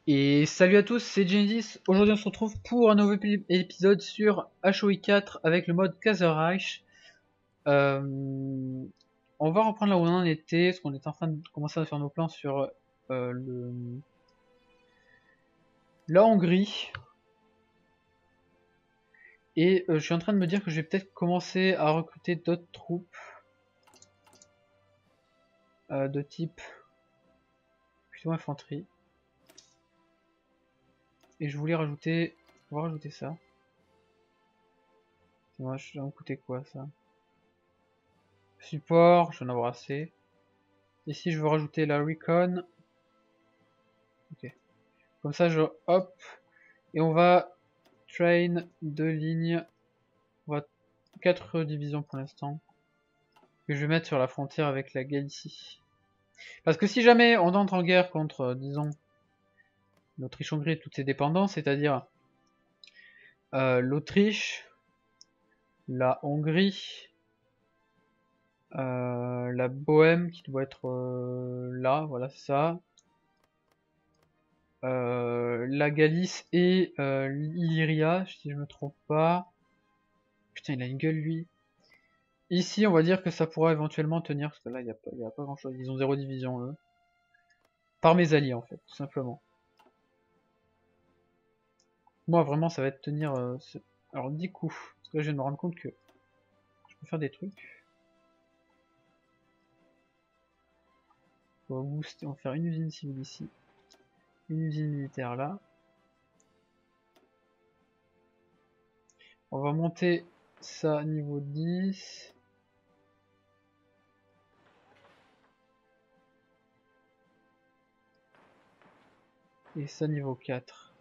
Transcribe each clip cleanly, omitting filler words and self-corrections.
Et salut à tous, c'est Genesis. Aujourd'hui on se retrouve pour un nouvel épisode sur HOI 4 avec le mode Kaiserreich. Euh, on va reprendre là où on en était, parce qu'on est en train de commencer à faire nos plans sur la Hongrie. Et je suis en train de me dire que je vais peut-être commencer à recruter d'autres troupes de type plutôt infanterie. Et je voulais rajouter, on va rajouter ça. Moi, ça va me coûter quoi ça? Support, je vais en avoir assez. Ici, je veux rajouter la Recon. Ok. Comme ça, je hop. Et on va train 2 lignes. On va 4 divisions pour l'instant. Que je vais mettre sur la frontière avec la Galicie. Parce que si jamais on entre en guerre contre, disons, l'Autriche-Hongrie et toutes ses dépendances, c'est-à-dire l'Autriche, la Hongrie, la Bohème qui doit être là, voilà ça. La Galice et l'Illyria, si je me trompe pas. Putain, il a une gueule lui. Ici, on va dire que ça pourra éventuellement tenir, parce que là, il n'y a pas grand chose. Ils ont 0 division, eux. Par mes alliés, en fait, tout simplement. Moi, vraiment, ça va être tenir... Alors, 10 coups. Parce que là, je viens de me rendre compte que je peux faire des trucs. On va booster, on va faire une usine civile ici. Une usine militaire là. On va monter ça niveau 10. Et ça niveau 4.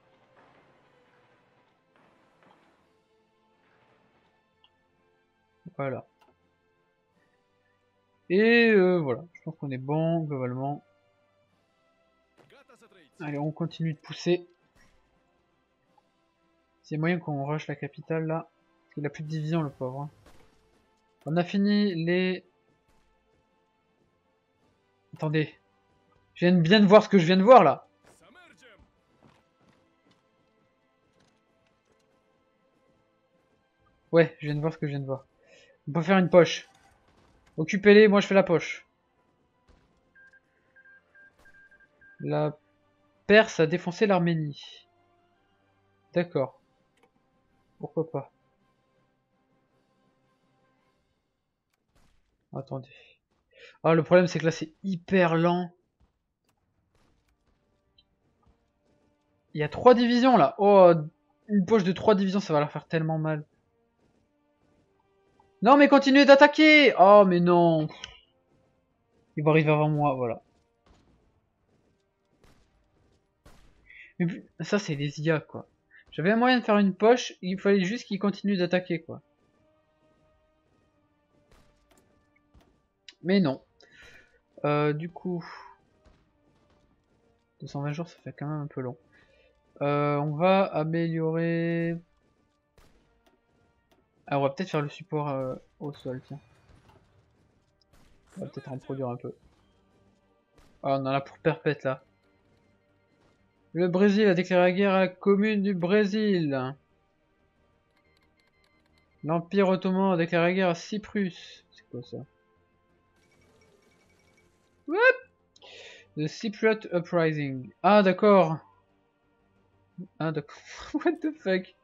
Voilà. Et voilà, je pense qu'on est bon globalement. Allez, on continue de pousser. C'est moyen qu'on rush la capitale là. Parce qu'il a plus de division le pauvre. Hein. On a fini les... Attendez. Je viens bien de voir ce que je viens de voir là. Ouais, je viens de voir ce que je viens de voir. On peut faire une poche. Occupez-les, moi je fais la poche. La Perse a défoncé l'Arménie. D'accord. Pourquoi pas. Attendez. Ah, le problème c'est que là c'est hyper lent. Il y a 3 divisions là. Oh, une poche de 3 divisions, ça va leur faire tellement mal. Non mais continuez d'attaquer. Oh mais non. Il va arriver avant moi, voilà. Mais ça c'est des IA quoi. J'avais un moyen de faire une poche, il fallait juste qu'ils continuent d'attaquer quoi. Mais non. Du coup... 220 jours ça fait quand même un peu long. On va améliorer... Ah, on va peut-être faire le support au sol, tiens. On va peut-être en produire un peu. Ah, on en a pour perpète là. Le Brésil a déclaré la guerre à la commune du Brésil. L'Empire ottoman a déclaré la guerre à Cyprus. C'est quoi ça? What? The Cypriot Uprising. Ah d'accord. Ah d'accord. What the fuck?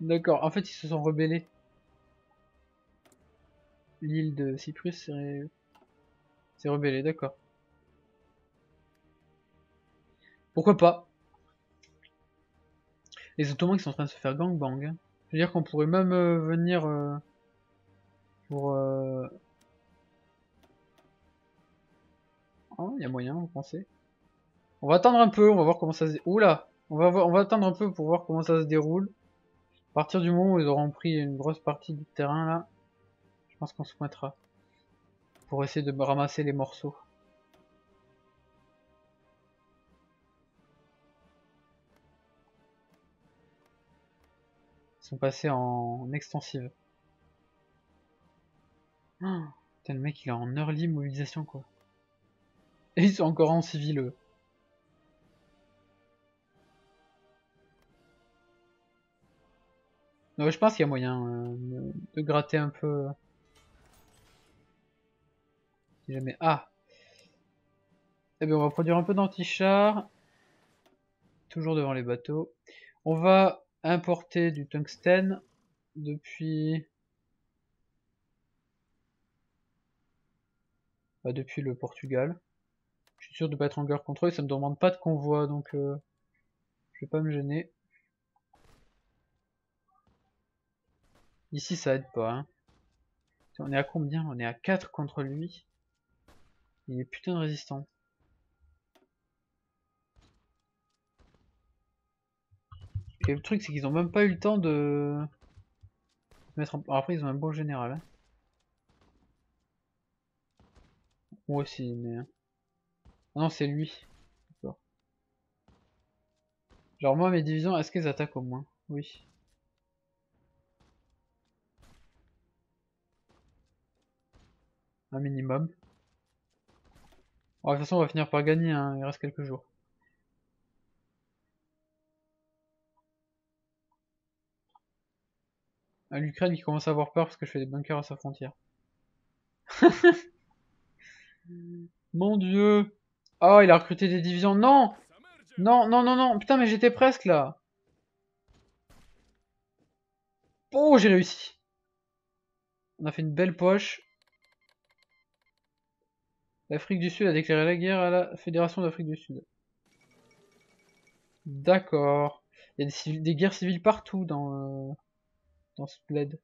D'accord. En fait, ils se sont rebellés. L'île de Cyprus s'est rebellée, d'accord. Pourquoi pas? Les Ottomans qui sont en train de se faire gangbang. Hein. Je veux dire qu'on pourrait même venir pour... Oh, il y a moyen, vous pensez? On va attendre un peu, on va voir comment ça se... Oula! On va attendre un peu pour voir comment ça se déroule. À partir du moment où ils auront pris une grosse partie du terrain là, je pense qu'on se pointera. Pour essayer de ramasser les morceaux. Ils sont passés en extensive. Oh, putain, le mec il est en early mobilisation quoi. Et ils sont encore en civil eux. Non, je pense qu'il y a moyen de gratter un peu. Si jamais. Ah! Eh bien, on va produire un peu d'anti-char. Toujours devant les bateaux. On va importer du tungstène depuis. Bah, depuis le Portugal. Je suis sûr de pas être en guerre contre eux, ça me demande pas de convoi, donc je vais pas me gêner. Ici ça aide pas, hein. On est à combien? On est à 4 contre lui. Il est putain de résistant. Et le truc c'est qu'ils ont même pas eu le temps de mettre en... Alors après ils ont un bon général. Hein. Moi aussi, mais... Ah non, c'est lui. Genre moi mes divisions, est-ce qu'elles attaquent au moins? Oui. Un minimum. Bon, de toute façon on va finir par gagner, hein. Il reste quelques jours. L'Ukraine qui commence à avoir peur parce que je fais des bunkers à sa frontière. Mon dieu! Oh, il a recruté des divisions. Non! Non, non, non, non! Putain, mais j'étais presque là! Oh, j'ai réussi! On a fait une belle poche. L'Afrique du Sud a déclaré la guerre à la Fédération d'Afrique du Sud. D'accord. Il y a des guerres civiles partout dans ce bled.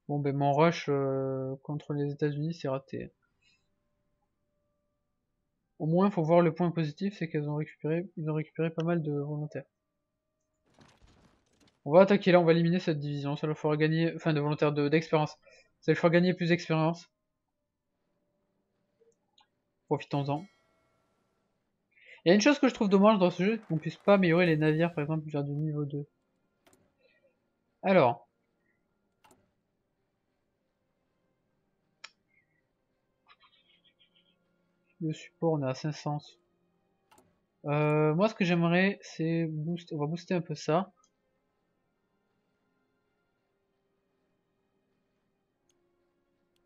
Bon, ben mon rush contre les États-Unis, c'est raté. Au moins, faut voir le point positif, c'est qu'ils ils ont récupéré pas mal de volontaires. On va attaquer là, on va éliminer cette division, ça leur fera gagner, enfin de volontaires d'expérience. Ça leur fera gagner plus d'expérience. Profitons-en. Il y a une chose que je trouve dommage dans ce jeu, qu'on puisse pas améliorer les navires, par exemple, vers du niveau 2. Alors. Le support, on est à 500. Moi, ce que j'aimerais, c'est boost. On va booster un peu ça.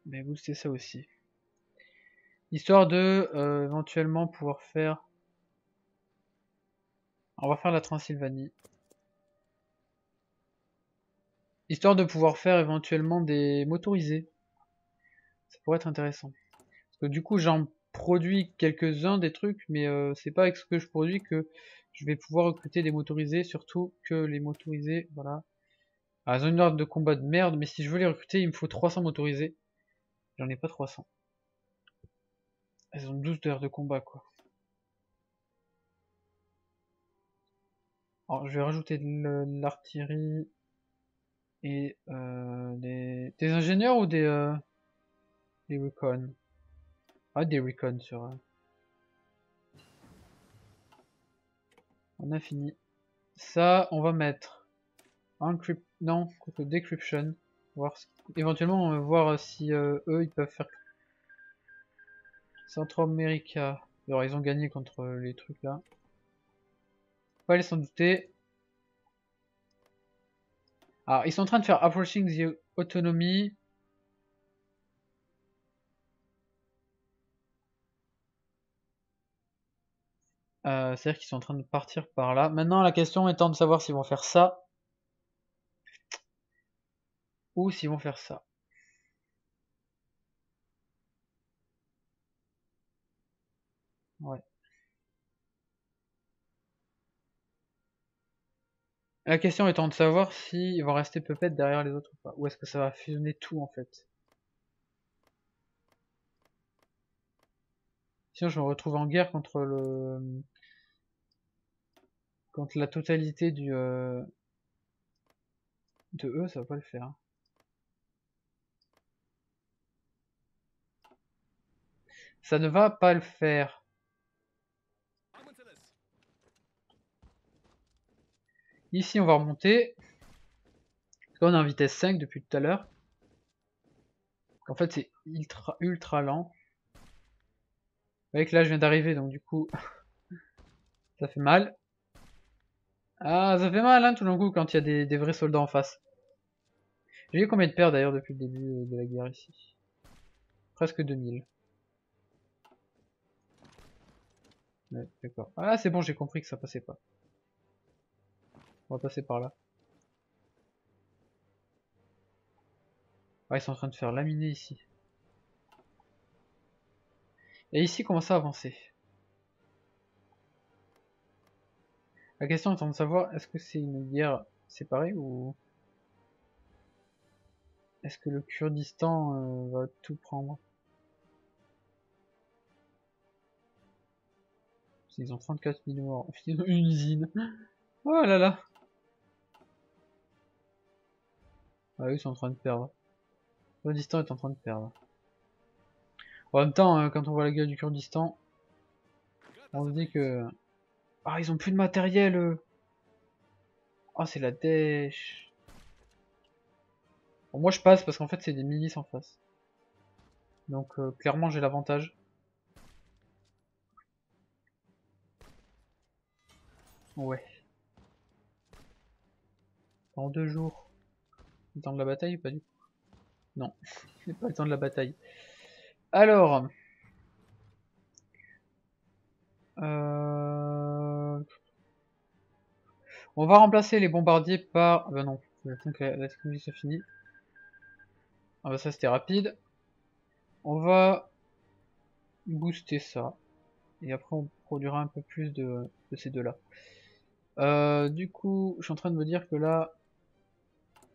Mais booster ça aussi. Histoire de éventuellement pouvoir faire. On va faire la Transylvanie. Histoire de pouvoir faire éventuellement des motorisés. Ça pourrait être intéressant. Parce que du coup, j'en produis quelques-uns des trucs, mais c'est pas avec ce que je produis que je vais pouvoir recruter des motorisés. Surtout que les motorisés, voilà. Ah, ils ont une ordre de combat de merde, mais si je veux les recruter, il me faut 300 motorisés. J'en ai pas 300. Elles ont 12 d'heures de combat, quoi. Alors, je vais rajouter de l'artillerie et des ingénieurs ou des recon. Ah, des recon sur... On a fini. Ça, on va mettre encrypt... Non, decryption. Voir éventuellement, on va voir si eux, ils peuvent faire... Centro-America. Alors, ils ont gagné contre les trucs là. Pas les s'en douter. Alors, ils sont en train de faire Approaching the Autonomy. C'est-à-dire qu'ils sont en train de partir par là. Maintenant, la question étant de savoir s'ils vont faire ça. Ou s'ils vont faire ça. Ouais. La question étant de savoir s'ils vont rester peut-être derrière les autres ou pas. Ou est-ce que ça va fusionner tout en fait. Sinon je me retrouve en guerre contre la totalité de eux, ça va pas le faire. Ça ne va pas le faire. Ici on va remonter. Là on est en vitesse 5 depuis tout à l'heure. En fait c'est ultra lent. Vous voyez que là je viens d'arriver donc du coup ça fait mal. Ah, ça fait mal, hein, tout d'un coup, quand il y a des vrais soldats en face. J'ai eu combien de paires d'ailleurs depuis le début de la guerre ici? Presque 2000. Ouais, d'accord. Ah, c'est bon, j'ai compris que ça passait pas. On va passer par là. Ah, ils sont en train de faire laminer ici. Et ici, comment ça avancer? La question étant de savoir, est-ce que c'est une guerre séparée ou est-ce que le Kurdistan va tout prendre? Ils ont 34 000 morts. Ils ont une usine. Oh là là. Ah, eux, ils sont en train de perdre. Le Kurdistan est en train de perdre. En même temps, quand on voit la guerre du Kurdistan, on se dit que... Ah, ils ont plus de matériel, eux. Ah, c'est la dèche. Bon, moi, je passe parce qu'en fait, c'est des milices en face. Donc, clairement, j'ai l'avantage. Ouais. Dans 2 jours. Le temps de la bataille, pas du tout. Non, c'est pas le temps de la bataille. Alors... On va remplacer les bombardiers par... Ah bah non, j'attends que la technologie soit finie. Ah bah ça c'était rapide. On va booster ça. Et après on produira un peu plus de ces deux-là. Du coup, je suis en train de me dire que là,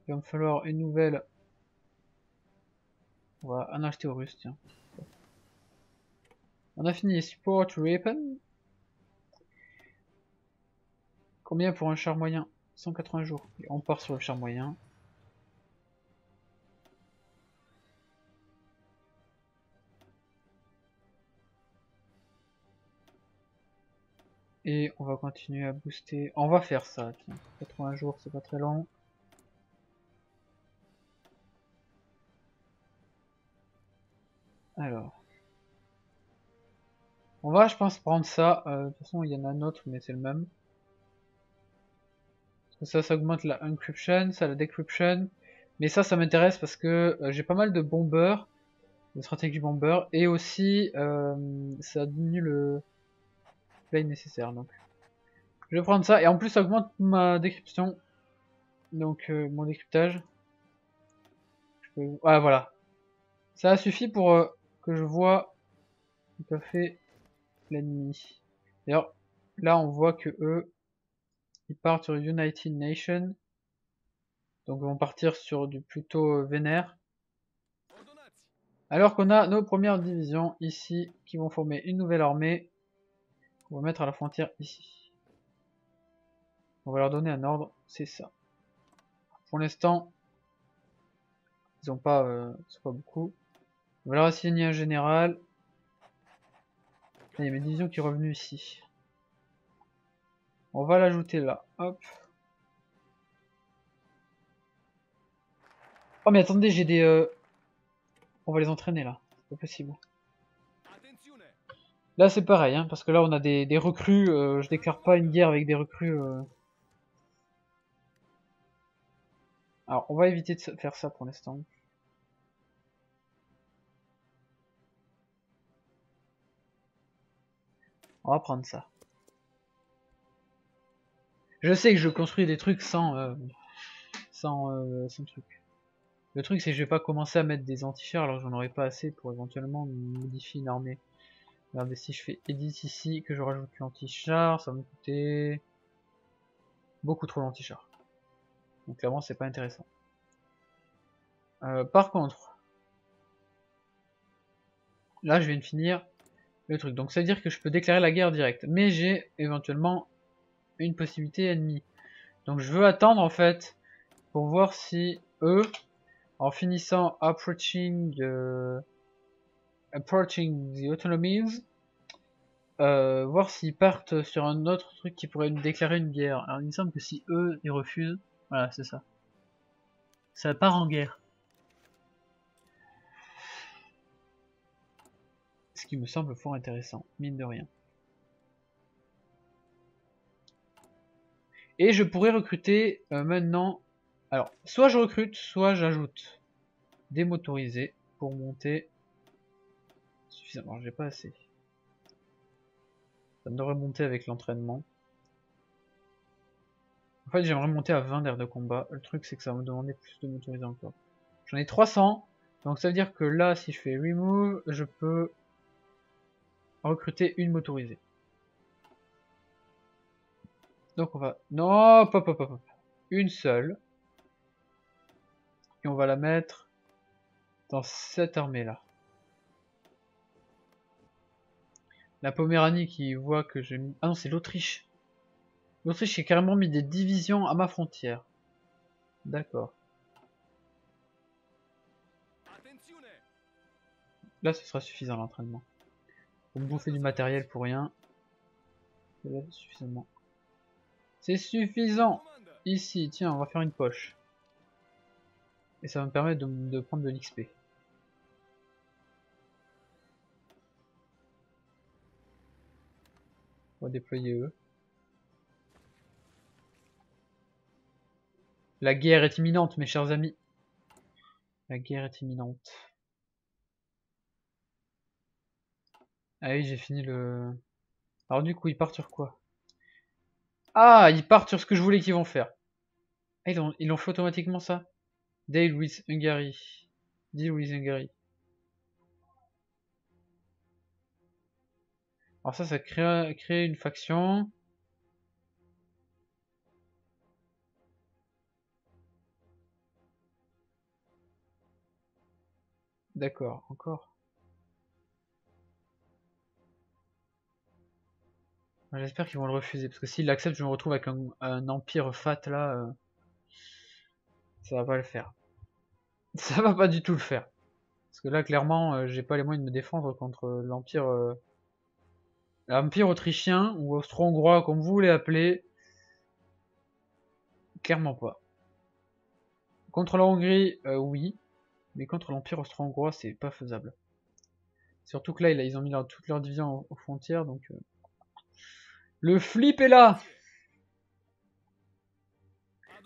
il va me falloir une nouvelle... On va en acheter aux Russes, tiens. On a fini Support Weapon. Combien pour un char moyen? 180 jours. Et on part sur le char moyen. Et on va continuer à booster. On va faire ça, tiens. 80 jours, c'est pas très long. Alors. On va, je pense, prendre ça. De toute façon, il y en a un autre, mais c'est le même. Parce que ça augmente la encryption, ça la decryption. Mais ça m'intéresse parce que j'ai pas mal de bombers, de stratégie bomber, et aussi ça diminue le play nécessaire. Donc, je vais prendre ça, et en plus ça augmente ma décryption, donc mon décryptage. Ah voilà, ça suffit pour que je vois tout à fait l'ennemi. D'ailleurs, là on voit que eux, ils partent sur United Nations. Donc on va partir sur du plutôt vénère. Alors qu'on a nos premières divisions ici qui vont former une nouvelle armée. On va mettre à la frontière ici. On va leur donner un ordre, c'est ça. Pour l'instant, ils ont pas, c'est pas beaucoup. On va leur assigner un général. Il y a mes divisions qui est revenue ici. On va l'ajouter là. Hop. Oh mais attendez, j'ai des... On va les entraîner là. C'est pas possible. Là c'est pareil, hein, parce que là on a des recrues. Je déclare pas une guerre avec des recrues. Alors on va éviter de faire ça pour l'instant. On va prendre ça. Je sais que je construis des trucs sans truc. Le truc c'est que je vais pas commencer à mettre des anti-chars alors que j'en aurai pas assez pour éventuellement modifier une armée. Regardez, si je fais edit ici, que je rajoute l'anti-char, ça va me coûter beaucoup trop l'anti-char. Donc clairement c'est pas intéressant. Par contre, là je viens de finir le truc. Donc ça veut dire que je peux déclarer la guerre directe. Mais j'ai éventuellement une possibilité ennemie. Donc je veux attendre en fait pour voir si eux, en finissant approaching the autonomies, voir s'ils partent sur un autre truc qui pourrait me déclarer une guerre. Alors il me semble que si eux ils refusent, voilà c'est ça. Ça part en guerre. Ce qui me semble fort intéressant, mine de rien. Et je pourrais recruter maintenant... Alors, soit je recrute, soit j'ajoute des motorisés pour monter suffisamment. J'ai pas assez. Ça devrait monter avec l'entraînement. En fait, j'aimerais monter à 20 d'air de combat. Le truc, c'est que ça va me demander plus de motorisés encore. J'en ai 300. Donc ça veut dire que là, si je fais remove, je peux recruter une motorisée. Donc on va... Non, pop, pop, pop. Une seule. Et on va la mettre dans cette armée-là. La Poméranie qui voit que j'ai mis... Ah non, c'est l'Autriche. L'Autriche a carrément mis des divisions à ma frontière. D'accord. Là, ce sera suffisant l'entraînement. Pour me bouffer du matériel pour rien. Là, suffisamment. C'est suffisant. Ici, tiens, on va faire une poche. Et ça va me permettre de prendre de l'XP. On va déployer eux. La guerre est imminente, mes chers amis. La guerre est imminente. Ah oui, j'ai fini le... Alors du coup, ils partent sur quoi? Ah, ils partent sur ce que je voulais qu'ils vont faire. Ah, ils l'ont fait automatiquement ça. Deal with Hungary. Deal with Hungary. Alors ça crée une faction. D'accord, encore. J'espère qu'ils vont le refuser, parce que s'ils l'acceptent, je me retrouve avec un empire fat là. Ça va pas le faire. Ça va pas du tout le faire. Parce que là, clairement, j'ai pas les moyens de me défendre contre l'empire autrichien, ou austro-hongrois, comme vous voulez appeler. Clairement pas. Contre la Hongrie, oui. Mais contre l'empire austro-hongrois, c'est pas faisable. Surtout que là, ils ont mis toutes leurs divisions aux frontières, donc... Le flip est là!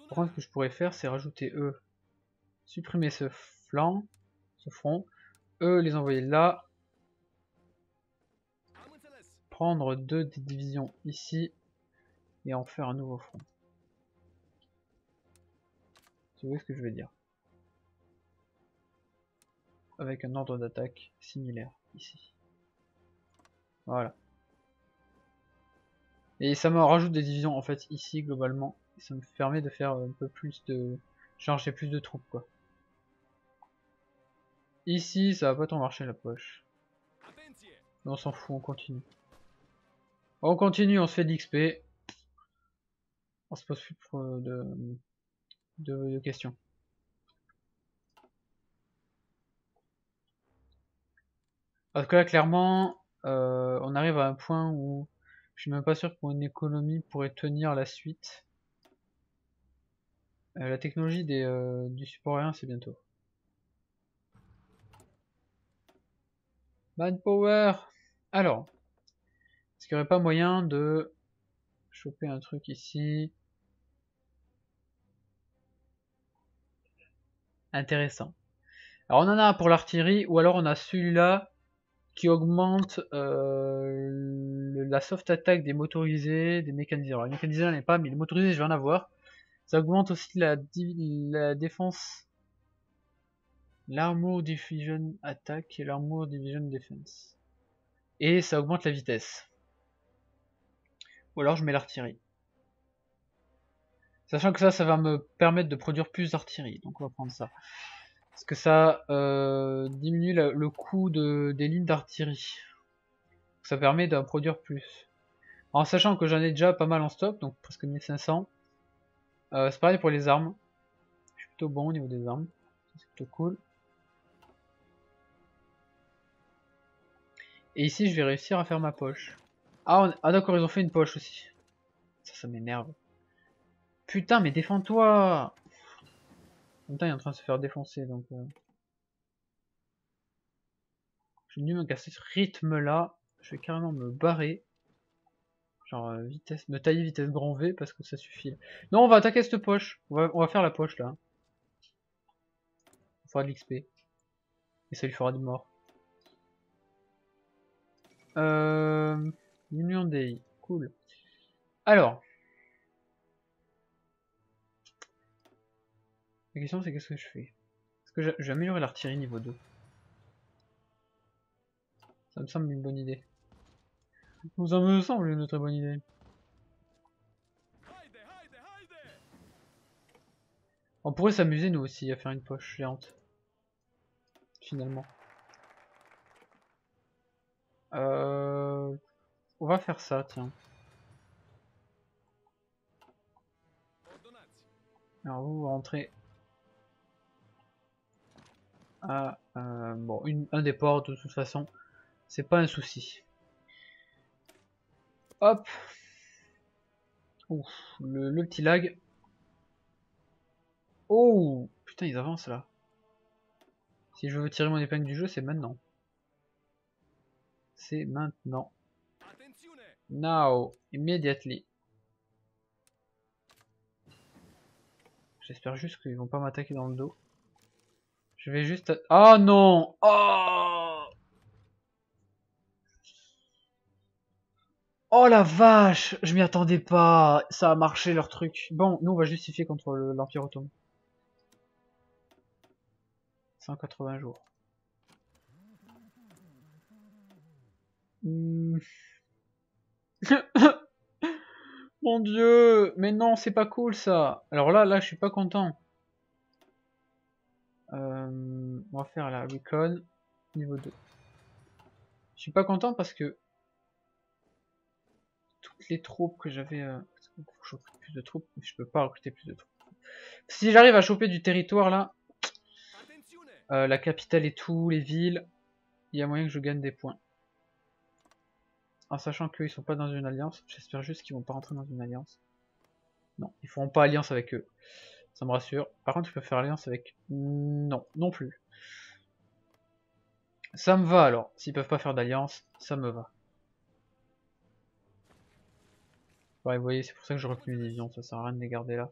Par contre, ce que je pourrais faire, c'est rajouter eux. Supprimer ce flanc, ce front. Eux, les envoyer là. Prendre deux des divisions ici. Et en faire un nouveau front. Vous voyez ce que je veux dire. Avec un ordre d'attaque similaire ici. Voilà. Et ça me rajoute des divisions en fait ici globalement. Et ça me permet de faire un peu plus de... Changer plus de troupes quoi. Ici ça va pas tant marcher la poche. Mais on s'en fout, on continue. On continue, on se fait de l'XP. On se pose plus de questions. Parce que là clairement on arrive à un point où je suis même pas sûr que mon économie pourrait tenir la suite. La technologie du support aérien c'est bientôt. Manpower. Alors, est-ce qu'il n'y aurait pas moyen de choper un truc ici? Intéressant. Alors on en a pour l'artillerie, ou alors on a celui-là qui augmente la soft attack des motorisés, des mécanisés. Alors les mécanisés j'en ai pas, mais les motorisés je vais en avoir. Ça augmente aussi la défense, l'armor division attack et l'armor division defense. Et ça augmente la vitesse. Ou alors je mets l'artillerie. Sachant que ça va me permettre de produire plus d'artillerie. Donc on va prendre ça. Parce que ça diminue le coût des lignes d'artillerie. Ça permet d'en produire plus. En sachant que j'en ai déjà pas mal en stock, donc presque 1500. C'est pareil pour les armes. Je suis plutôt bon au niveau des armes. C'est plutôt cool. Et ici, je vais réussir à faire ma poche. Ah, d'accord, ils ont fait une poche aussi. Ça m'énerve. Putain, mais défends-toi! En même temps, il est en train de se faire défoncer, donc... Je suis venu me casser ce rythme-là. Je vais carrément me barrer. Genre vitesse, me tailler vitesse grand V parce que ça suffit. Non, on va attaquer cette poche. On va faire la poche là. On fera de l'XP. Et ça lui fera de mort. Union Day. Cool. Alors. La question c'est qu'est-ce que je fais? Est-ce que je vais améliorer l'artillerie niveau 2? Ça me semble une bonne idée. Ça me semble une très bonne idée. On pourrait s'amuser nous aussi à faire une poche géante. Finalement. On va faire ça, tiens. Alors vous rentrez à bon, un des ports de toute façon. C'est pas un souci. Hop. Ouf, le petit lag. Oh putain, ils avancent là. Si je veux tirer mon épingle du jeu, c'est maintenant. C'est maintenant. Now, immediately. J'espère juste qu'ils vont pas m'attaquer dans le dos. Je vais juste... Oh non! Oh! Oh la vache! Je m'y attendais pas! Ça a marché leur truc. Bon, nous on va justifier contre l'Empire Ottoman. 180 jours. Mon dieu! Mais non, c'est pas cool ça! Alors là, je suis pas content. On va faire la recon niveau 2. Je suis pas content parce que toutes les troupes que j'avais... faut choper plus de troupes, mais je peux pas recruter plus de troupes. Si j'arrive à choper du territoire là, la capitale et tout, les villes, il y a moyen que je gagne des points. En sachant qu'ils sont pas dans une alliance, j'espère juste qu'ils vont pas rentrer dans une alliance. Non, ils feront pas alliance avec eux. Ça me rassure. Par contre, ils peuvent faire alliance avec... Non, non plus. Ça me va alors. S'ils peuvent pas faire d'alliance, ça me va. Ouais, vous voyez, c'est pour ça que je replie mes divisions. Ça sert à rien de les garder là.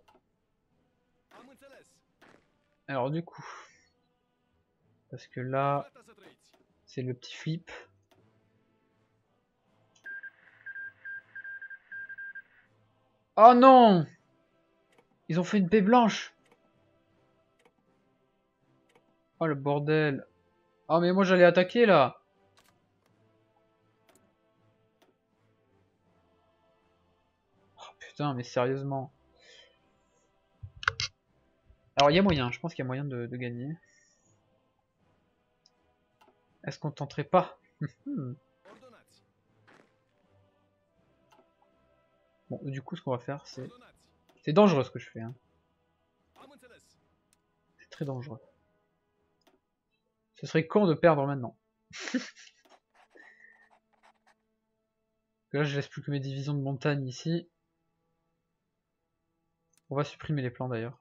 Alors du coup... Parce que là... C'est le petit flip. Oh non! Ils ont fait une paix blanche! Oh le bordel! Oh mais moi j'allais attaquer là! Oh putain, mais sérieusement. Alors il y a moyen, je pense qu'il y a moyen de gagner. Est-ce qu'on tenterait pas? Bon, du coup ce qu'on va faire c'est... C'est dangereux ce que je fais. Hein. C'est très dangereux. Ce serait con de perdre maintenant. Là je laisse plus que mes divisions de montagne ici. On va supprimer les plans d'ailleurs.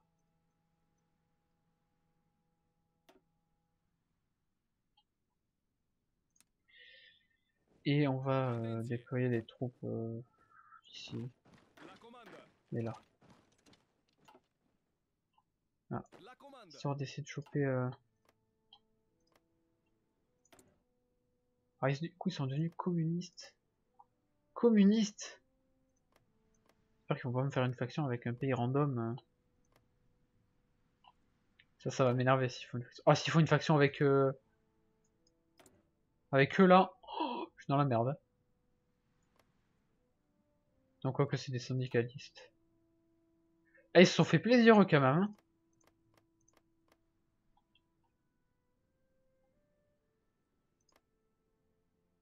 Et on va déployer des troupes ici. Et là. Ah. Histoire d'essayer de choper... Ah, du coup ils sont devenus communistes. Communistes! J'espère qu'ils vont pas me faire une faction avec un pays random. Ça va m'énerver s'ils font une faction. Ah, s'ils font une faction avec... Avec eux là... Oh, je suis dans la merde. Donc quoi que c'est des syndicalistes. Ah, ils se sont fait plaisir eux quand même. Hein.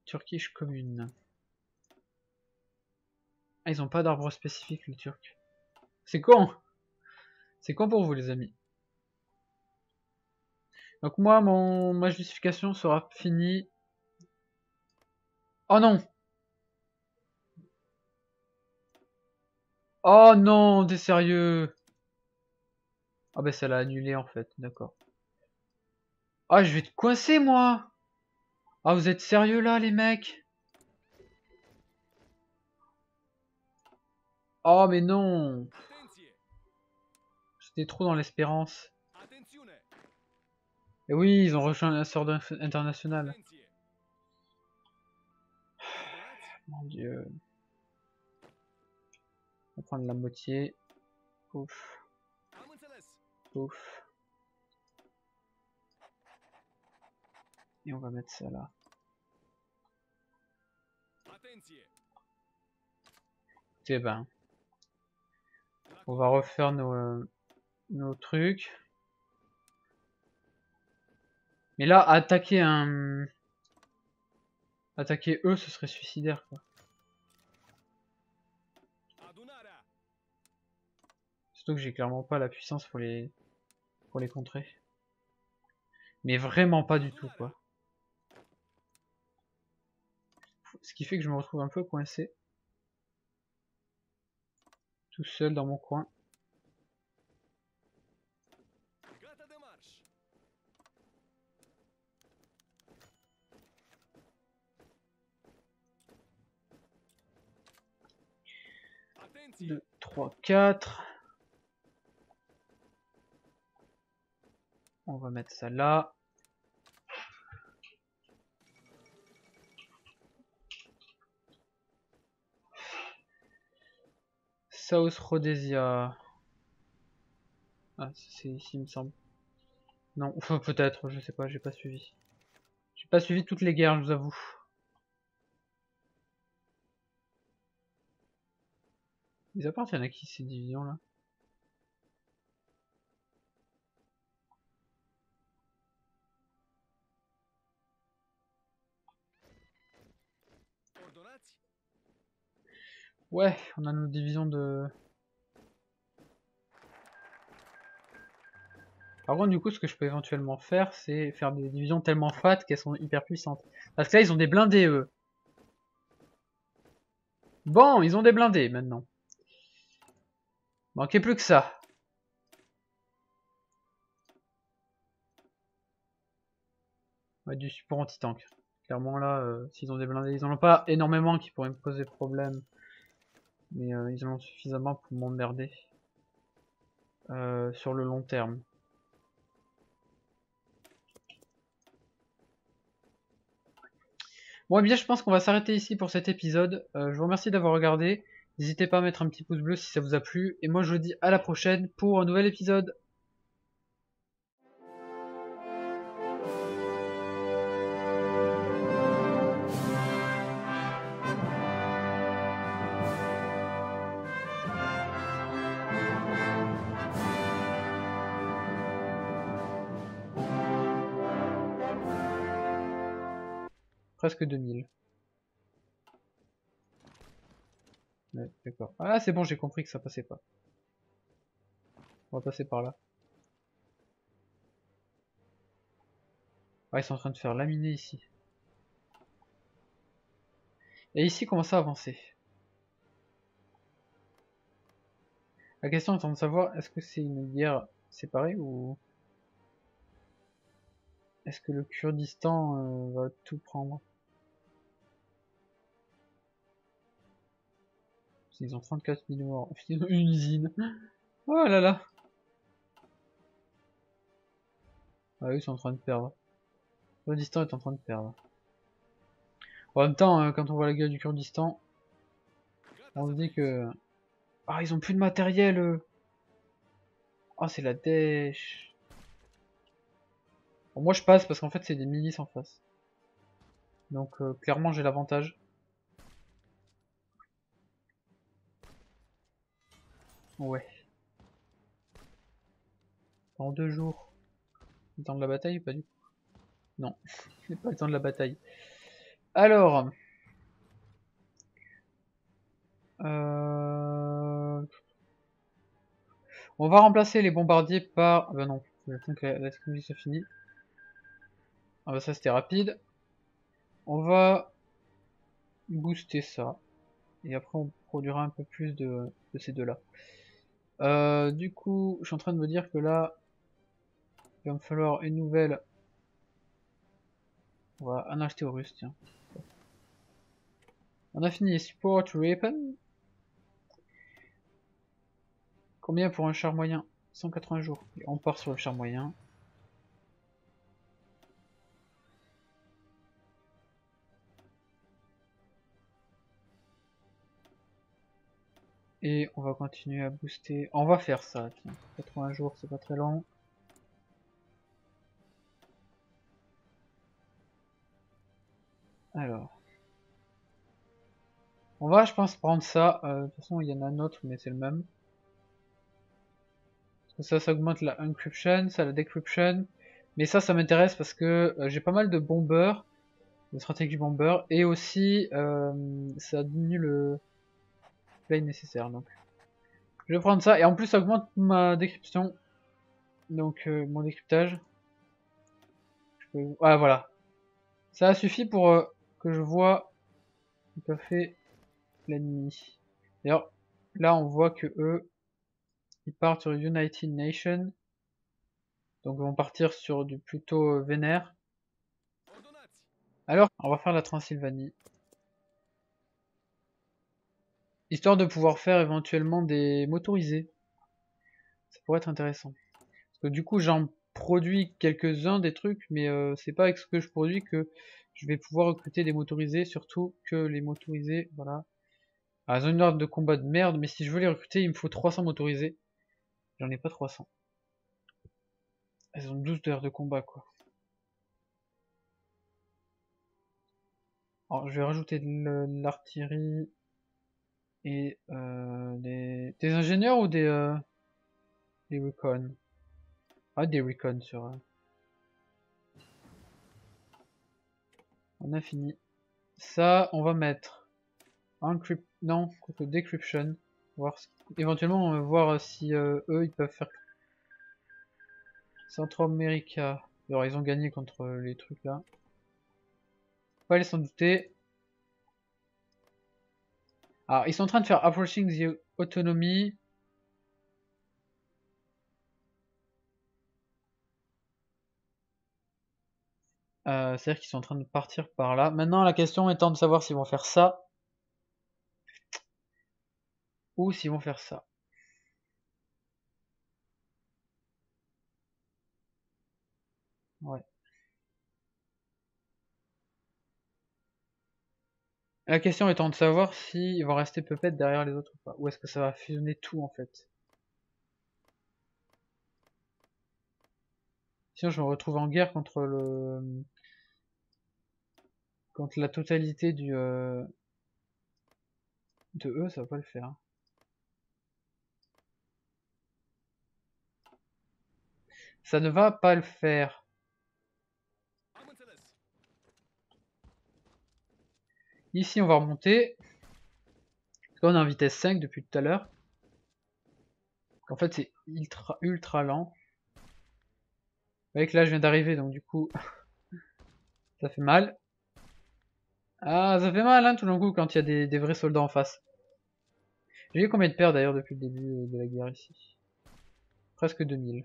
Turkish commune. Ah, ils ont pas d'arbre spécifique les Turcs. C'est con. C'est con pour vous les amis. Donc moi, ma justification sera finie. Oh non! Oh non, t'es sérieux? Ah bah ça l'a annulé en fait, d'accord. Ah, je vais te coincer moi! Ah, vous êtes sérieux là les mecs? Oh mais non! J'étais trop dans l'espérance. Et oui, ils ont rejoint un sort international. Mon dieu. On va prendre la moitié. Ouf. Ouf. Et on va mettre ça là. Eh ben. On va refaire nos trucs. Mais là, attaquer Attaquer eux, ce serait suicidaire, quoi. Surtout que j'ai clairement pas la puissance pour les contrer. Mais vraiment pas du tout, quoi. Ce qui fait que je me retrouve un peu coincé. Tout seul dans mon coin. Deux, 3, 4. On va mettre ça là. South Rhodesia. Ah, c'est ici, il me semble. Non, enfin peut-être, je sais pas, j'ai pas suivi. J'ai pas suivi toutes les guerres, je vous avoue. Ils appartiennent à qui ces divisions là? Ouais, on a nos divisions de... Par contre, du coup, ce que je peux éventuellement faire, c'est faire des divisions tellement fat qu'elles sont hyper puissantes. Parce que là, ils ont des blindés, eux. Bon, ils ont des blindés, maintenant. Manquait plus que ça. Ouais, du support anti-tank. Clairement, là, s'ils ont des blindés, ils en ont pas énormément qui pourraient me poser problème. Mais ils en ont suffisamment pour m'emmerder. Sur le long terme. Bon, eh bien, je pense qu'on va s'arrêter ici pour cet épisode. Je vous remercie d'avoir regardé. N'hésitez pas à mettre un petit pouce bleu si ça vous a plu. Et moi, je vous dis à la prochaine pour un nouvel épisode. Presque 2000. Ouais, d'accord. Ah, c'est bon, j'ai compris que ça passait pas. On va passer par là. Ah, ils sont en train de faire laminer ici. Et ici, comment ça avancer? La question étant de savoir, est-ce que c'est une guerre séparée ou... Est-ce que le Kurdistan va tout prendre? Ils ont 34 000 morts. Ils ont une usine. Oh là là. Ah, eux, ils sont en train de perdre. Le Kurdistan est en train de perdre. En même temps, quand on voit la gueule du Kurdistan, on se dit que... Ah, ils ont plus de matériel, eux. Ah, c'est la dèche. Bon, moi, je passe parce qu'en fait, c'est des milices en face. Donc, clairement, j'ai l'avantage. Ouais. Dans 2 jours. Le temps de la bataille, pas du tout. Non, c'est pas le temps de la bataille. Alors... On va remplacer les bombardiers par... Ah bah non, le temps que la technologie soit finie. Ah bah ça c'était rapide. On va booster ça. Et après on produira un peu plus de ces deux-là. Du coup, je suis en train de me dire que là, il va me falloir une nouvelle. On va en acheter aux Russes, tiens. On a fini les support weapon. Combien pour un char moyen? 180 jours. Et on part sur le char moyen. Et on va continuer à booster. On va faire ça, tiens. 80 jours, c'est pas très long. Alors. On va, je pense, prendre ça. De toute façon, il y en a un autre, mais c'est le même. Parce que ça augmente la encryption, ça la decryption. Mais ça m'intéresse parce que j'ai pas mal de bombers, de stratégie bomber, et aussi ça diminue le play nécessaire. Donc, je vais prendre ça, et en plus ça augmente ma décryption, donc mon décryptage. Ah voilà, ça suffit pour que je vois tout à fait l'ennemi. D'ailleurs, là on voit que eux, ils partent sur United Nations, donc ils vont partir sur du plutôt vénère. Alors, on va faire la Transylvanie. Histoire de pouvoir faire éventuellement des motorisés. Ça pourrait être intéressant. Parce que du coup j'en produis quelques-uns des trucs, mais c'est pas avec ce que je produis que je vais pouvoir recruter des motorisés, surtout que les motorisés, voilà. Ah, ils ont une ordre de combat de merde, mais si je veux les recruter, il me faut 300 motorisés. J'en ai pas 300. Elles ont 12 d'heures de combat, quoi. Alors, je vais rajouter de l'artillerie et des ingénieurs ou des recon. Ah, des recon sur... On a fini. Ça, on va mettre encrypt... Non, decryption. Voir éventuellement, on va voir si eux, ils peuvent faire... Centro-America. Alors, ils ont gagné contre les trucs là. Pas les s'en douter. Alors, ils sont en train de faire Approaching the Autonomy. C'est-à-dire qu'ils sont en train de partir par là. Maintenant, la question étant de savoir s'ils vont faire ça. Ou s'ils vont faire ça. Ouais. La question étant de savoir s'ils vont rester peut-être derrière les autres ou pas. Ou est-ce que ça va fusionner tout en fait. Sinon, je me retrouve en guerre contre la totalité de eux, ça va pas le faire. Ça ne va pas le faire. Ici, on va remonter. Là, on est en vitesse 5 depuis tout à l'heure. En fait, c'est ultra lent. Vous voyez que là, je viens d'arriver, donc du coup, ça fait mal. Ah, ça fait mal, hein, tout d'un coup, quand il y a des vrais soldats en face. J'ai eu combien de pertes d'ailleurs depuis le début de la guerre ici? Presque 2000.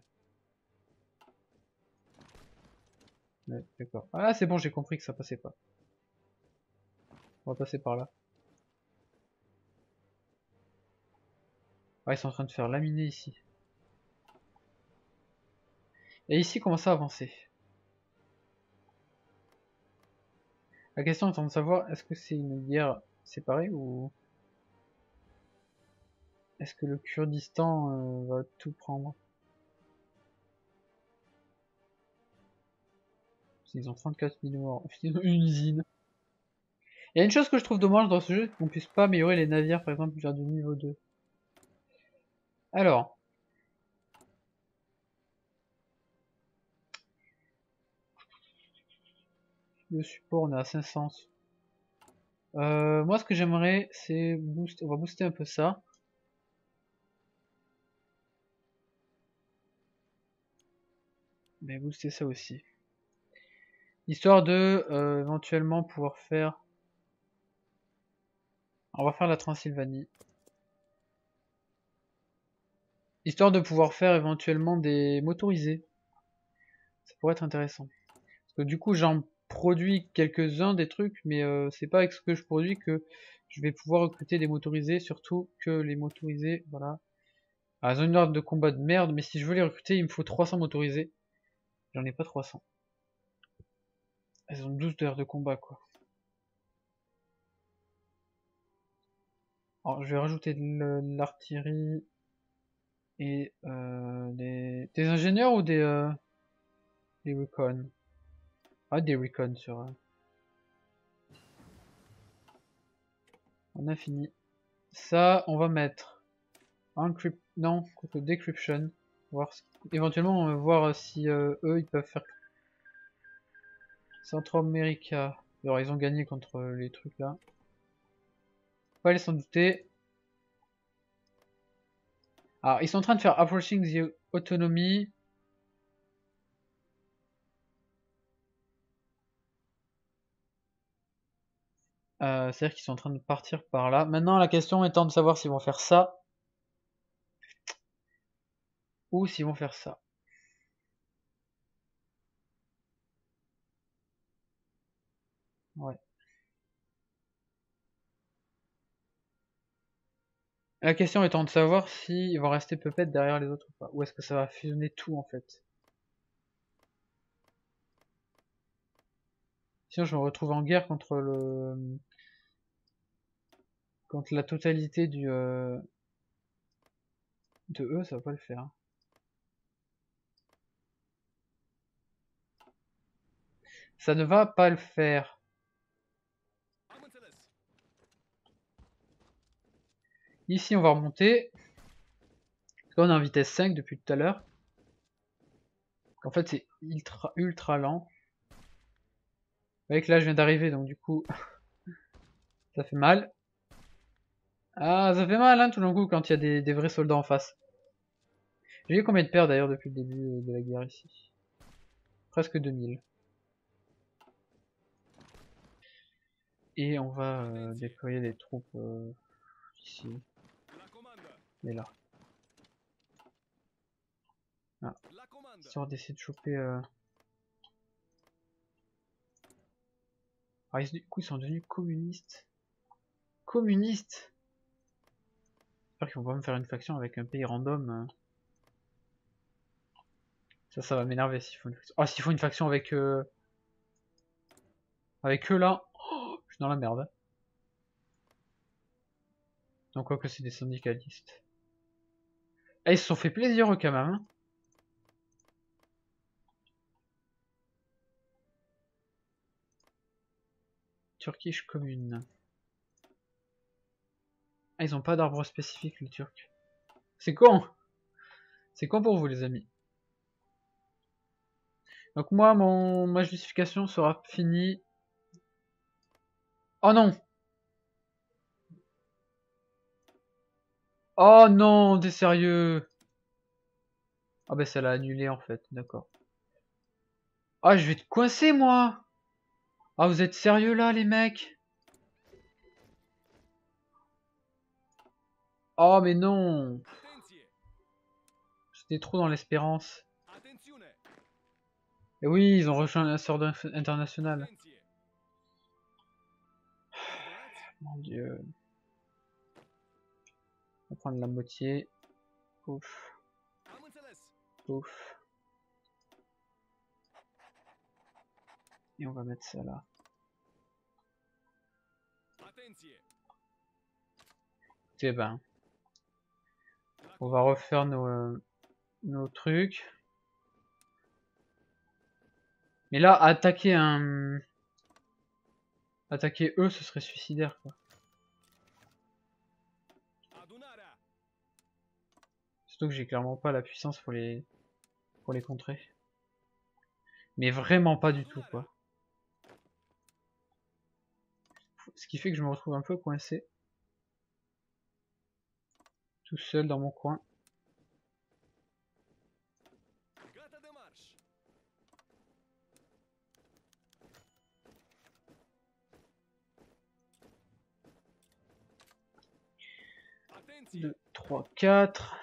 Ouais, d'accord. Ah, c'est bon, j'ai compris que ça passait pas. On va passer par là. Ah, ils sont en train de faire laminer ici. Et ici, comment ça avancer? La question étant de savoir, est-ce que c'est une guerre séparée ou est-ce que le Kurdistan va tout prendre? Ils ont 34 000 morts. Ils ont une usine. Il y a une chose que je trouve dommage dans ce jeu, c'est qu'on puisse pas améliorer les navires, par exemple, vers du niveau 2. Alors. Le support, on est à 500. Moi, ce que j'aimerais, c'est booster. On va booster un peu ça. Mais booster ça aussi. Histoire de éventuellement pouvoir faire... On va faire la Transylvanie. Histoire de pouvoir faire éventuellement des motorisés. Ça pourrait être intéressant. Parce que du coup, j'en produis quelques-uns des trucs, mais c'est pas avec ce que je produis que je vais pouvoir recruter des motorisés, surtout que les motorisés, voilà. Ah, ils ont une ordre de combat de merde, mais si je veux les recruter, il me faut 300 motorisés. J'en ai pas 300. Elles ont 12 d'heures de combat, quoi. Alors, je vais rajouter de l'artillerie et des ingénieurs ou des recon. Ah, des recon sur... On a fini. Ça, on va mettre encrypt... Non, decryption. Voir éventuellement, on va voir si eux, ils peuvent faire... Central America. Alors, ils ont gagné contre les trucs là. Pas aller s'en douter. Alors, ils sont en train de faire Approaching the Autonomy. C'est-à-dire qu'ils sont en train de partir par là. Maintenant, la question étant de savoir s'ils vont faire ça. Ou s'ils vont faire ça. Ouais. La question étant de savoir s'ils vont rester peut-être derrière les autres ou pas. Ou est-ce que ça va fusionner tout en fait. Sinon, je me retrouve en guerre contre la totalité de eux, ça va pas le faire. Ça ne va pas le faire. Ici, on va remonter. Là, on est en vitesse 5 depuis tout à l'heure. En fait, c'est ultra lent. Vous voyez que là, je viens d'arriver, donc du coup, ça fait mal. Ah, ça fait mal, hein, tout d'un coup, quand il y a des vrais soldats en face. J'ai eu combien de pertes d'ailleurs depuis le début de la guerre ici? Presque 2000. Et on va déployer des troupes ici. Et là. Ah. Histoire d'essayer de choper... Ah, du coup, ils sont devenus communistes. Communistes! J'espère qu'ils vont pas me faire une faction avec un pays random. Ça va m'énerver s'ils font une faction. Ah, s'ils font une faction avec eux là, oh, je suis dans la merde. Donc, quoi que c'est des syndicalistes. Ah, ils se sont fait plaisir eux quand même. Hein. Turkish commune. Ah, ils ont pas d'arbre spécifique, les Turcs. C'est con! C'est con pour vous, les amis. Donc, moi, ma justification sera finie. Oh non! Oh non, t'es sérieux? Ah, bah, ça l'a annulé en fait, d'accord. Ah, je vais te coincer, moi! Ah, vous êtes sérieux là, les mecs? Oh, mais non! J'étais trop dans l'espérance. Et oui, ils ont rejoint un sort international. Mon dieu. On va prendre la moitié. Ouf. Ouf. Et on va mettre ça là. Eh ben. On va refaire nos trucs. Mais là, attaquer eux, ce serait suicidaire, quoi. Surtout que j'ai clairement pas la puissance pour les contrer. Mais vraiment pas du tout, quoi. Ce qui fait que je me retrouve un peu coincé. Tout seul dans mon coin. Deux, 3, 4.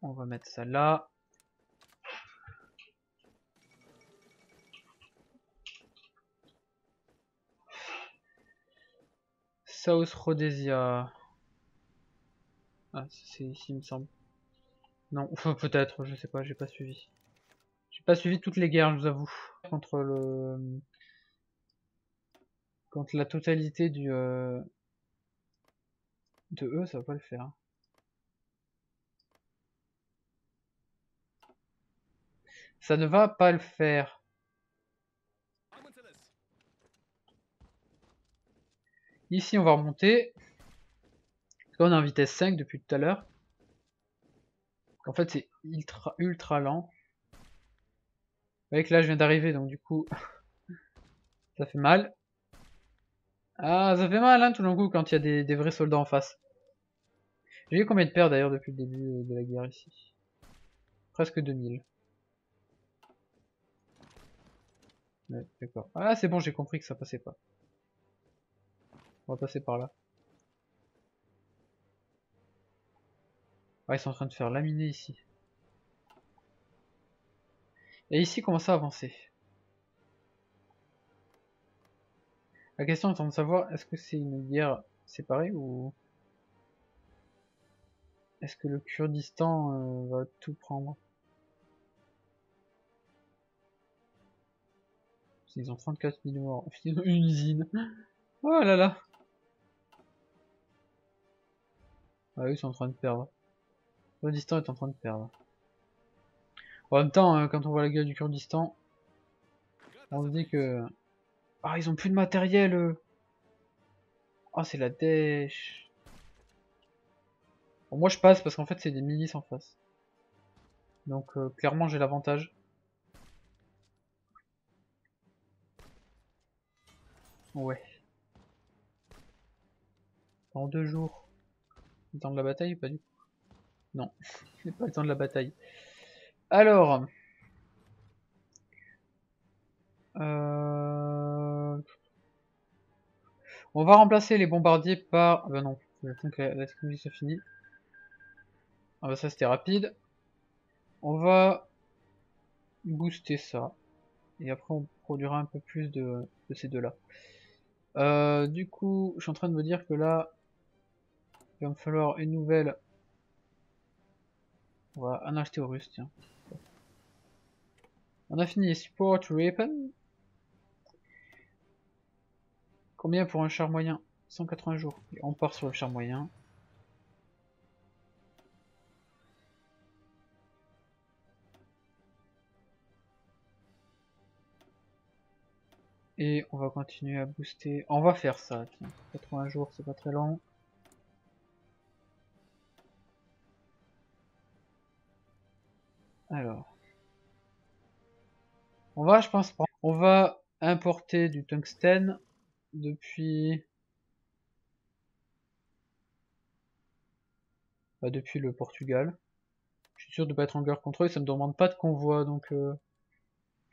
On va mettre ça là. South Rhodesia. Ah, c'est ici, il me semble. Non, enfin peut-être, je sais pas, j'ai pas suivi. J'ai pas suivi toutes les guerres, je vous avoue. Contre le... Contre la totalité du... de eux, ça va pas le faire. Ça ne va pas le faire. Ici, on va remonter. Là, on est en vitesse 5 depuis tout à l'heure. En fait, c'est ultra lent. Vous voyez que là, je viens d'arriver, donc du coup, ça fait mal. Ah, ça fait mal, hein, tout d'un coup, quand il y a des vrais soldats en face. J'ai eu combien de paires, d'ailleurs, depuis le début de la guerre, ici? Presque 2000. Ouais, d'accord. Ah, c'est bon, j'ai compris que ça passait pas. On va passer par là. Ah, ils sont en train de faire laminer ici. Et ici, comment ça avancer? La question étant de savoir, est-ce que c'est une guerre séparée ou est-ce que le Kurdistan va tout prendre? Ils ont 34 000 morts. Ils ont une usine. Oh là là. Ah oui, ils sont en train de perdre. Le Kurdistan est en train de perdre. En même temps, quand on voit la gueule du Kurdistan, on se dit que... Ah, ils ont plus de matériel, eux. Ah, c'est la dèche. Bon, moi, je passe parce qu'en fait, c'est des milices en face. Donc, clairement, j'ai l'avantage. Ouais. Dans 2 jours. Le temps de la bataille ou pas du tout? Non, c'est pas le temps de la bataille. Alors... On va remplacer les bombardiers par... Ah bah non, j'attends que la technologie soit finie. Ah bah ça c'était rapide. On va booster ça. Et après on produira un peu plus de ces deux-là. Du coup, je suis en train de me dire que là, il va me falloir une nouvelle. On va en acheter aux Russes, tiens. On a fini Support Weapon. Combien pour un char moyen? 180 jours. Et on part sur le char moyen. Et on va continuer à booster. On va faire ça, tiens. 80 jours, c'est pas très long. Alors. On va, je pense, on va importer du tungstène depuis... Bah, depuis le Portugal. Je suis sûr de pas être en guerre contre eux, ça me demande pas de convoi, donc je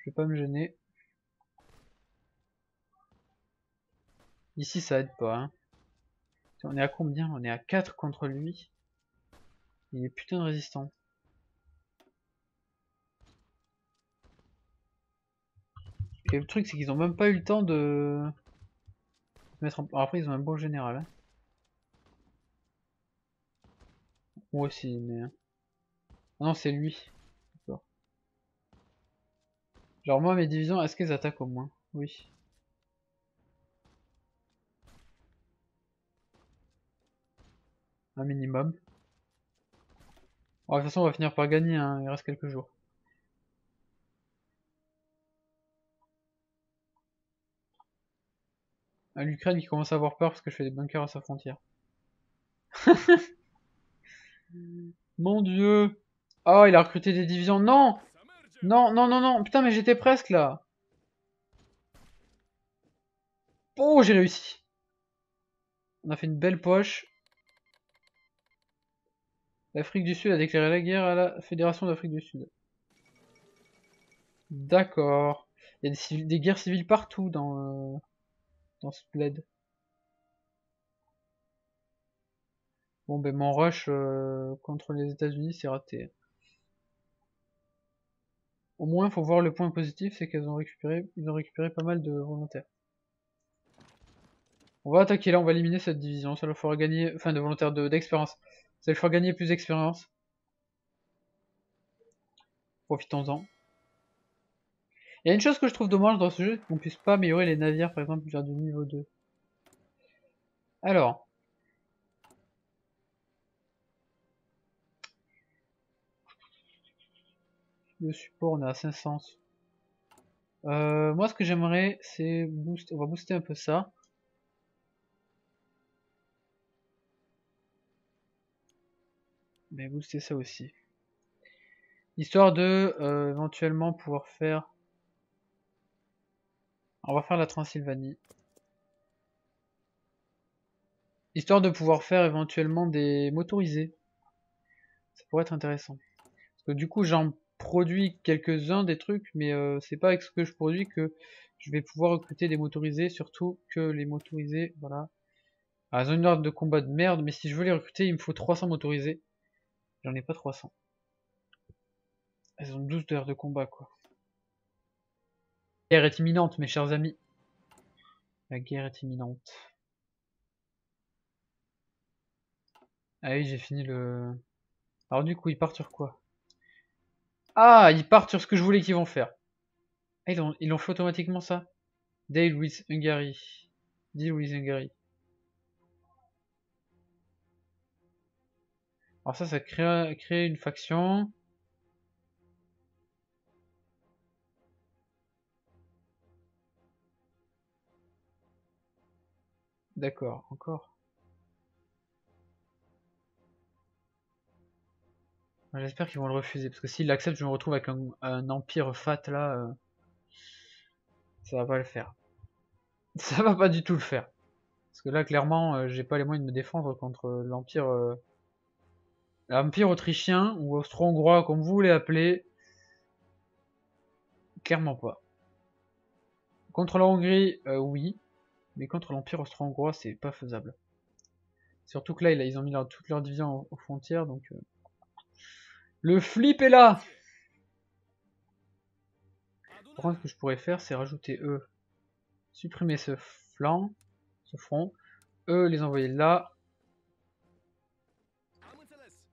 vais pas me gêner. Ici ça aide pas, hein. On est à combien? On est à 4 contre lui. Il est putain de résistant. Et le truc c'est qu'ils ont même pas eu le temps de mettre en... Alors après ils ont un bon général, hein. Moi aussi, mais... Ah non, c'est lui. Genre moi mes divisions, est-ce qu'elles attaquent au moins? Oui. Un minimum. Bon, de toute façon on va finir par gagner, hein. Il reste quelques jours. L'Ukraine qui commence à avoir peur parce que je fais des bunkers à sa frontière. Mon dieu. Oh, il a recruté des divisions. Non. Non, non, non, non. Putain, mais j'étais presque là. Oh, j'ai réussi. On a fait une belle poche. L'Afrique du Sud a déclaré la guerre à la Fédération d'Afrique du Sud. D'accord. Il y a des guerres civiles partout dans ce bled. Bon, ben mon rush contre les États-Unis, c'est raté. Au moins, il faut voir le point positif, c'est qu'ils ont récupéré pas mal de volontaires. On va attaquer là, on va éliminer cette division, ça leur fera gagner, enfin de volontaires d'expérience. Ça lui fera gagner plus d'expérience. Profitons-en. Il y a une chose que je trouve dommage dans ce jeu, qu'on puisse pas améliorer les navires, par exemple, vers du niveau 2. Alors. Le support, on est à 500. Moi, ce que j'aimerais, c'est booster. On va booster un peu ça. Mais booster ça aussi. Histoire de éventuellement pouvoir faire. On va faire la Transylvanie. Histoire de pouvoir faire éventuellement des motorisés. Ça pourrait être intéressant. Parce que du coup, j'en produis quelques-uns des trucs, mais c'est pas avec ce que je produis que je vais pouvoir recruter des motorisés, surtout que les motorisés, voilà. Ah, ils ont une ordre de combat de merde, mais si je veux les recruter, il me faut 300 motorisés. J'en ai pas 300. Elles ont 12 heures de combat, quoi. La guerre est imminente, mes chers amis. La guerre est imminente. Ah oui, j'ai fini le... Alors du coup, ils partent sur quoi? Ah, ils partent sur ce que je voulais qu'ils vont faire. Ah, ils ont fait automatiquement ça. Deal with Hungary. Deal with Hungary. Alors ça crée une faction. D'accord, encore. J'espère qu'ils vont le refuser, parce que s'ils l'acceptent, je me retrouve avec un empire fat là. Ça va pas le faire. Ça va pas du tout le faire. Parce que là, clairement, j'ai pas les moyens de me défendre contre l'empire autrichien, ou austro-hongrois, comme vous voulez appeler. Clairement pas. Contre la Hongrie, oui. Mais contre l'empire austro-hongrois, c'est pas faisable. Surtout que là, ils ont mis toute leur division aux frontières, donc... Le flip est là! Par contre, ce que je pourrais faire, c'est rajouter eux. Supprimer ce flanc, ce front. Eux, les envoyer là.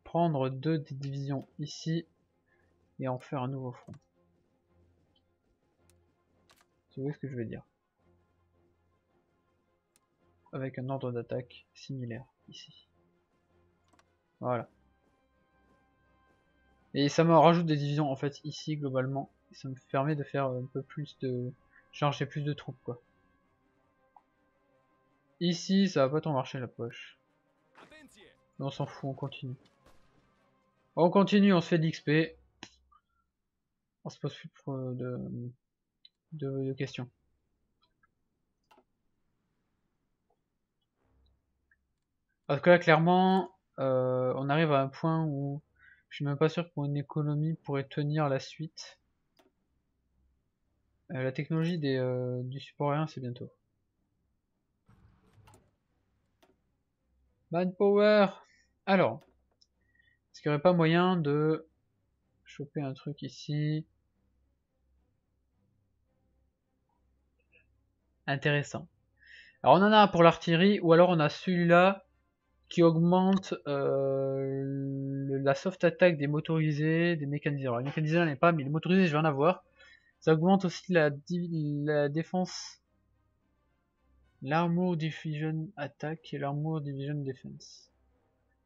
Prendre 2 des divisions ici. Et en faire un nouveau front. Tu vois ce que je veux dire. Avec un ordre d'attaque similaire ici. Voilà. Et ça me rajoute des divisions en fait ici globalement. Et ça me permet de faire un peu plus de... Charger plus de troupes quoi. Ici ça va pas tant marcher la poche. Mais on s'en fout, on continue. On continue, on se fait d'XP. On se pose plus de questions. Parce que là clairement on arrive à un point où je suis même pas sûr que mon économie pourrait tenir la suite. La technologie du support aérien c'est bientôt. Manpower. Alors, est-ce qu'il n'y aurait pas moyen de choper un truc ici? Intéressant. Alors on en a pour l'artillerie, ou alors on a celui-là qui augmente la soft attack des motorisés, des mécanisés. Alors les mécanisés j'en ai pas, mais les motorisés je vais en avoir. Ça augmente aussi la défense, l'armor division attack et l'armor division defense.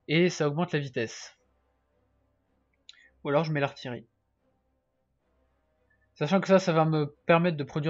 Et ça augmente la vitesse. Ou alors je mets l'artillerie. Sachant que ça va me permettre de produire